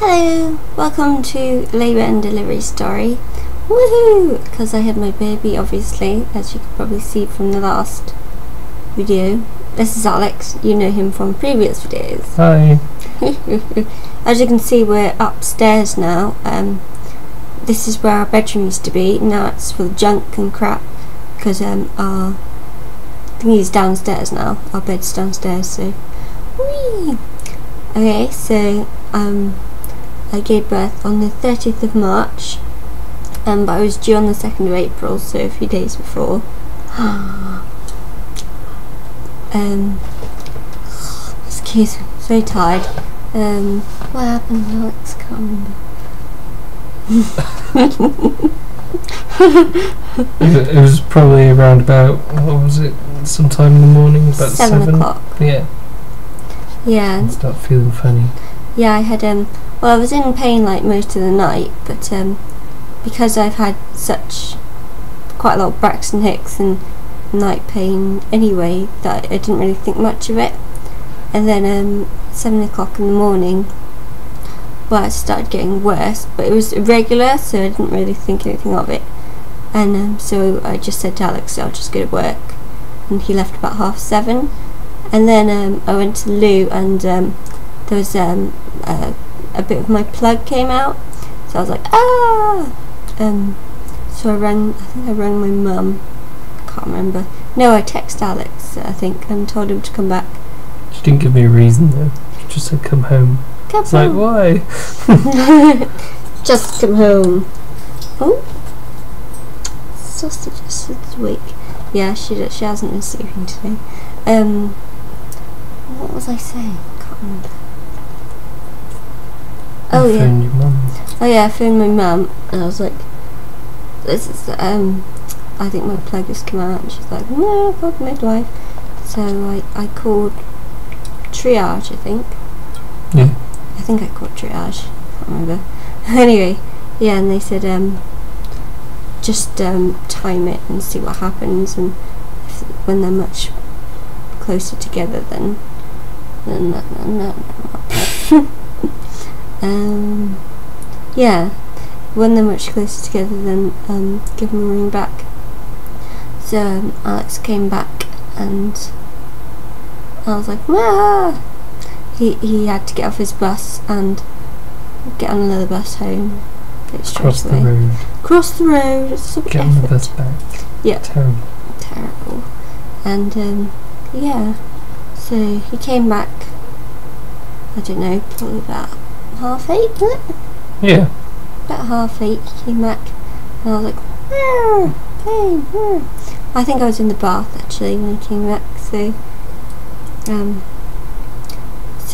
Hello, welcome to Labour and Delivery Story. Woohoo! Because I had my baby, obviously, as you can probably see from the last video. This is Alex, you know him from previous videos. Hi. As you can see, we're upstairs now. This is where our bedroom used to be. Now it's full of junk and crap because our thingy's downstairs now. Our bed's downstairs, so whee! Okay, so I gave birth on the 30th of March, but I was due on the 2nd of April, so a few days before. Excuse me, I'm so tired. What happened, Alex? Can't remember. It was probably around about, what was it, sometime in the morning, about 7 o'clock. Yeah. Yeah. I start feeling funny. Yeah, I had well, I was in pain like most of the night, but because I've had quite a lot of Braxton Hicks and night pain anyway, that I didn't really think much of it. And then 7 o'clock in the morning, well, it started getting worse, but it was irregular, so I didn't really think anything of it. And so I just said to Alex, I'll just go to work, and he left about 7:30. And then I went to the loo, and there was a bit of my plug came out, so I was like, ah! So I think I rang my mum, can't remember. No, I texted Alex, I think, and told him to come back. She didn't give me a reason though, she just said come home. Come it's home. like, why? Just come home. Oh, sausage is weak. Yeah, she hasn't been sleeping today. What was I saying? Can't remember. Oh yeah. Phoned your mum. Oh yeah, I phoned my mum, and I was like, "This is I think my plug has come out." And she's like, "No, I've got the midwife." So I called triage, I think. Yeah. I think I called triage. Can't remember. Anyway, yeah, and they said just time it and see what happens, and when they're much closer together, then yeah, when they're much closer together, then give them a ring back. So Alex came back, and I was like, ah! He had to get off his bus and get on another bus home. Cross the road. Cross the road. It's so get on the bus back. Yeah. Terrible. Terrible. And yeah. So he came back, I don't know, probably about 8:30, was it? Yeah. About 8:30 he came back, and I was like, pain. I think I was in the bath actually when he came back, so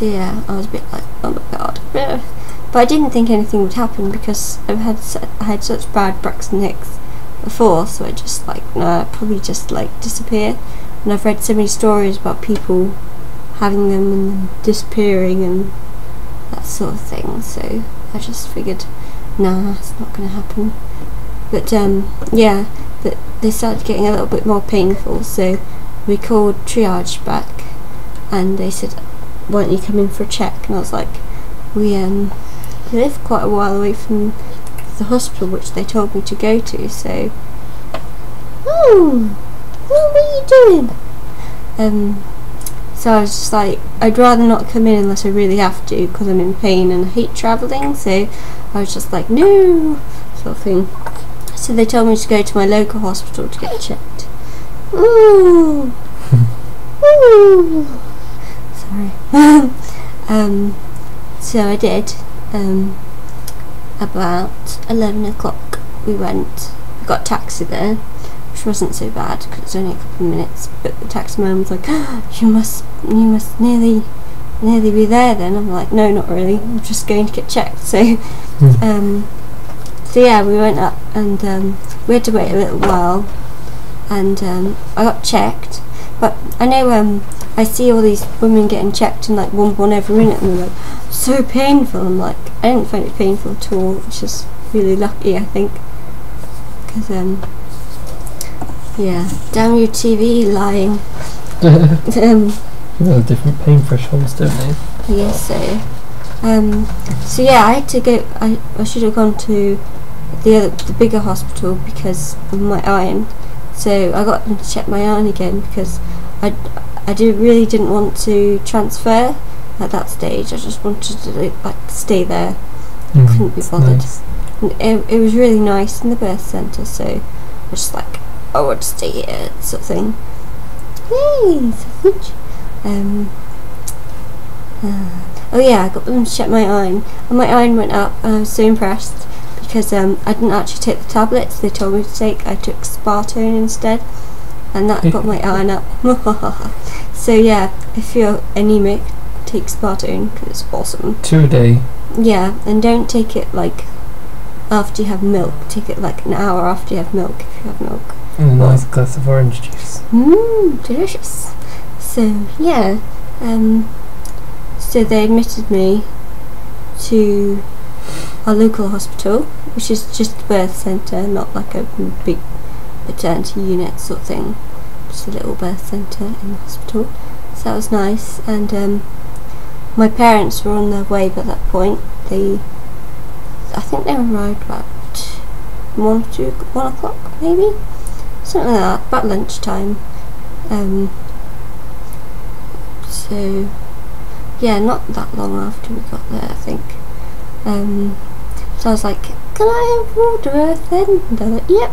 yeah, I was a bit like, oh my god. But I didn't think anything would happen because I had such bad Braxton Hicks before, so I just like, nah, probably just like disappear. And I've read so many stories about people having them and then disappearing and that sort of thing, so I just figured, nah, it's not going to happen. But yeah, but they started getting a little bit more painful, so we called triage back, and they said, why don't you come in for a check? And I was like, we live quite a while away from the hospital which they told me to go to, so what are you doing? So I was just like, I'd rather not come in unless I really have to, because I'm in pain and I hate travelling, so I was just like, no, sort of thing. So they told me to go to my local hospital to get checked. Ooh. Ooh. Sorry. So I did. About 11 o'clock we went. We got a taxi there, which wasn't so bad because it was only a couple of minutes, but the taxi man was like, oh, you must nearly be there then. I'm like, no, not really, I'm just going to get checked. So so yeah, we went up, and we had to wait a little while, and I got checked. But I know I see all these women getting checked and like one every minute, and they're like, so painful. I'm like, I didn't find it painful at all, which is really lucky, I think, because yeah, damn your TV lying. Different pain thresholds, don't they? Yes, so So yeah, I had to go. I should have gone to the bigger hospital because of my iron. So I got them to check my iron again because I really didn't want to transfer at that stage. I just wanted to like stay there. Couldn't be bothered. Nice. And it was really nice in the birth centre, so I was just like, I want to stay here, sort of thing. Yay, sausage. Oh yeah, I got them to check my iron, and my iron went up, and I was so impressed because I didn't actually take the tablets they told me to take. I took Spartone instead, and that got my iron up. So yeah, if you're anemic, take Spartone because it's awesome. 2 a day. Yeah, and don't take it like after you have milk. Take it like an hour after you have milk if you have milk. And a nice glass of orange juice. Delicious. So yeah, so they admitted me to our local hospital, which is just a birth centre, not like a big maternity unit sort of thing. Just a little birth centre in the hospital. So that was nice, and my parents were on their way by that point. I think they arrived about 1 o'clock maybe, something like that, about lunchtime. So yeah, not that long after we got there, I think. So I was like, can I have water then? And they're like, yep,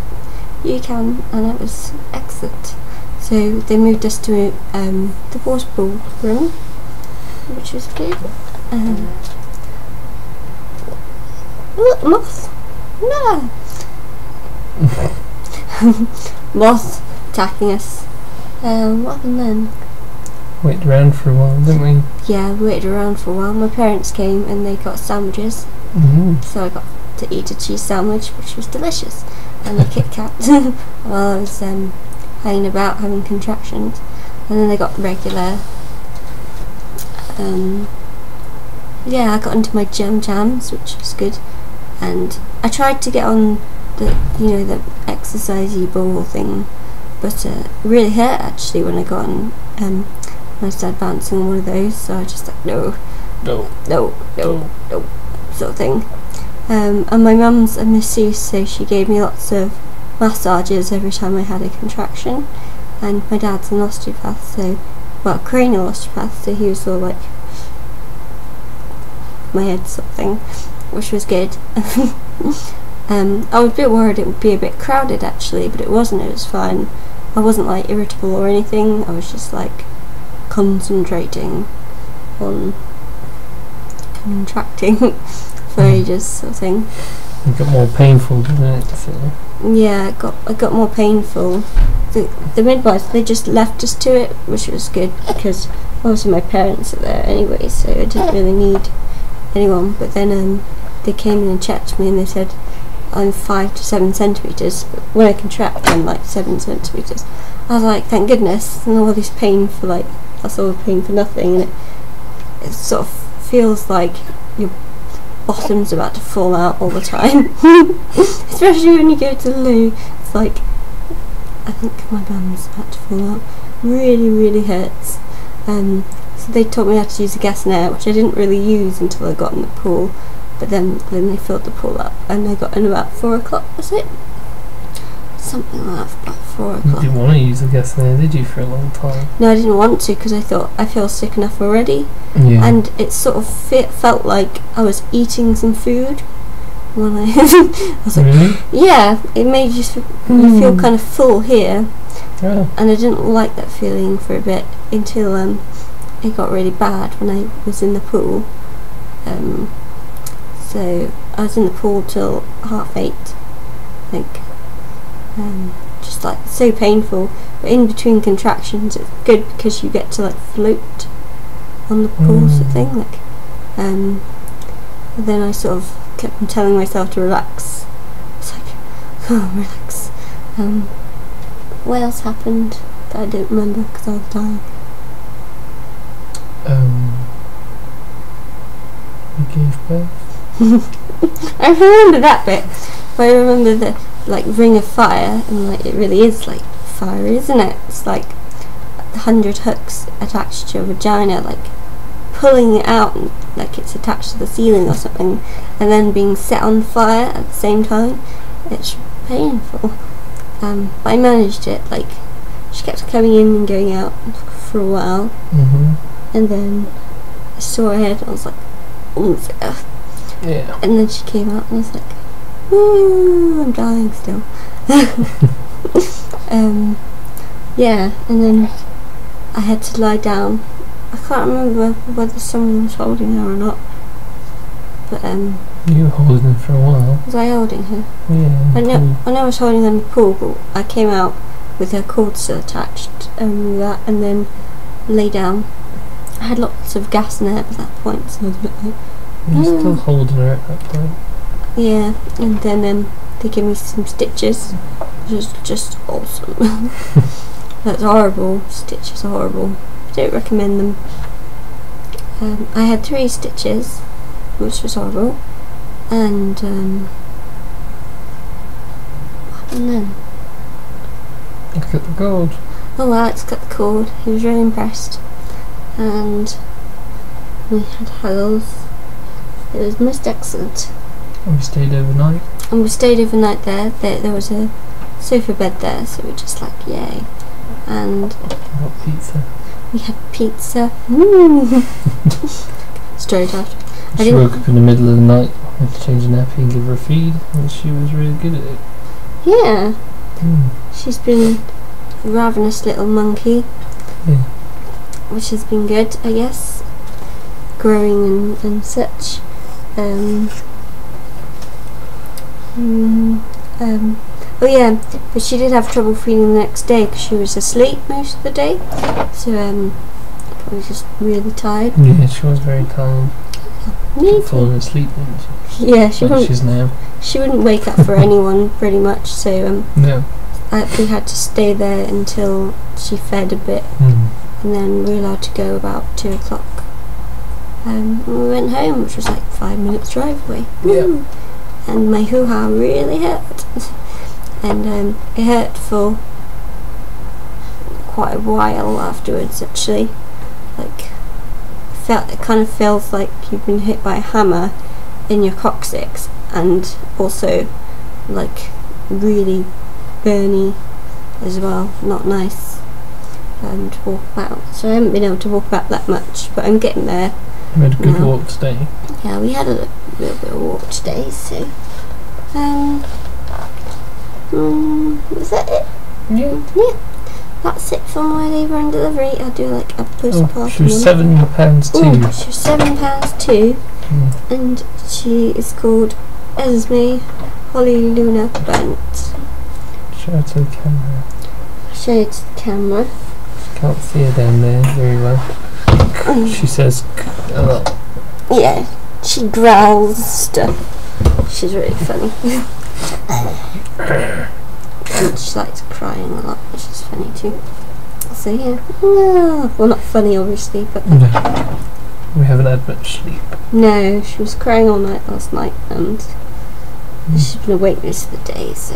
you can, and it was excellent. So they moved us to the portable room, which was good. Look, moth! No! Moth attacking us. What happened then? Waited around for a while, didn't we? Yeah, we waited around for a while. My parents came and they got sandwiches. So I got to eat a cheese sandwich, which was delicious, and a Kit Kat while I was hanging about having contractions. And then they got regular. Yeah, I got into my jams, which was good, and I tried to get on the the exercisey ball thing, but it really hurt actually when I got on. When I started bouncing on one of those, so I just like no, sort of thing. And my mum's a masseuse, so she gave me lots of massages every time I had a contraction. And my dad's an osteopath, cranial osteopath, so he was all like my head sort of thing, which was good. I was a bit worried it would be a bit crowded actually, but it wasn't. It was fine. I wasn't like irritable or anything. I was just like concentrating on contracting for ages, sort of thing. It got more painful, didn't it? So. Yeah, it got more painful. The midwives, they just left us to it, which was good because obviously my parents are there anyway, so I didn't really need anyone. But then they came in and checked me and they said I'm 5 to 7 centimetres, but when I contract I'm like 7 centimetres. I was like, thank goodness, and all this pain for like, that's all the pain for nothing, and it sort of feels like your bottom's about to fall out all the time. Especially when you go to the loo, it's like, I think my bum's about to fall out. Really, really hurts. So they taught me how to use the gas and air, which I didn't really use until I got in the pool. But then they filled the pool up, and I got in about 4 o'clock, was it? Something like that, about 4 o'clock. You didn't want to use the gas in there, did you, for a long time? No, I didn't want to, because I thought I feel sick enough already. Yeah. And it sort of felt like I was eating some food when I was like, really? yeah, it made you feel kind of full here. Oh. And I didn't like that feeling for a bit until it got really bad when I was in the pool. So I was in the pool till 8:30, I think. Just like so painful, but in between contractions it's good because you get to like float on the pool sort of thing, like. And then I sort of kept on telling myself to relax. It's like, oh, relax. What else happened that I don't remember because I was dying? You gave birth? I remember that bit, but I remember the like ring of fire, and like it really is like fire, isn't it? It's like 100 hooks attached to your vagina, like pulling it out like it's attached to the ceiling or something, and then being set on fire at the same time. It's painful. But I managed it. Like, she kept coming in and going out for a while, and then I saw her head and I was like, oh, yeah. and then she came out and I was like, woo, I'm dying still. Yeah, and then I had to lie down. I can't remember whether someone was holding her or not, but You were holding her for a while. was I holding her? Yeah. I know I was holding her in the pool, but I came out with her cord still attached, and then lay down. I had lots of gas in there at that point, so I was a bit like, You were still holding her at that point. yeah, and then they gave me some stitches, which was just awesome. That's horrible. Stitches are horrible. I don't recommend them. I had 3 stitches, which was horrible, and what happened then? Look at the cord. Oh, Alex cut the cord. He was really impressed, and we had huddles. It was most excellent. And we stayed overnight. And we stayed overnight there. There was a sofa bed there, so we were just like, yay. And We got pizza. we had pizza. Straight after. She woke up in the middle of the night. I had to change a nappy and give her a feed, and she was really good at it. Yeah. She's been a ravenous little monkey. Yeah. Which has been good, I guess. Growing and such. Oh yeah, but she did have trouble feeding the next day because she was asleep most of the day, so probably just really tired. Yeah, she was very tired. Me Falling asleep, didn't she? Yeah, she Like she's now. wouldn't wake up for anyone pretty much, so No. we had to stay there until she fed a bit, and then we were allowed to go about 2 o'clock. And we went home, which was like 5 minutes drive away. Yeah. And my hoo-ha really hurt. And it hurt for quite a while afterwards, actually. Like, it kind of feels like you've been hit by a hammer in your coccyx, and also like really burny as well. Not nice to walk about. So I haven't been able to walk about that much, but I'm getting there. We had a good now. walk today. Yeah, we had a little bit of walk today, so was that it? Yeah. Yeah, that's it for my labour and delivery. I'll do like a postpartum. Oh, she was £7 too. Ooh, she was £7 too, and she is called Esme Holly Luna Bent. Show her to the camera. Show it to the camera. Can't see her down there very well. She says a lot. Yeah, she growls stuff. She's really funny. And she likes crying a lot, which is funny too. So yeah, well, not funny obviously, but No. We haven't had much sleep. no, she was crying all night last night, and she's been awake most of the day, so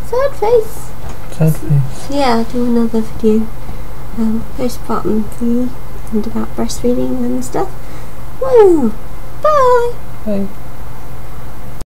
sad face. Sad face. So yeah, I'll do another video, postpartum video, and about breastfeeding and stuff. Woo! Bye! Bye.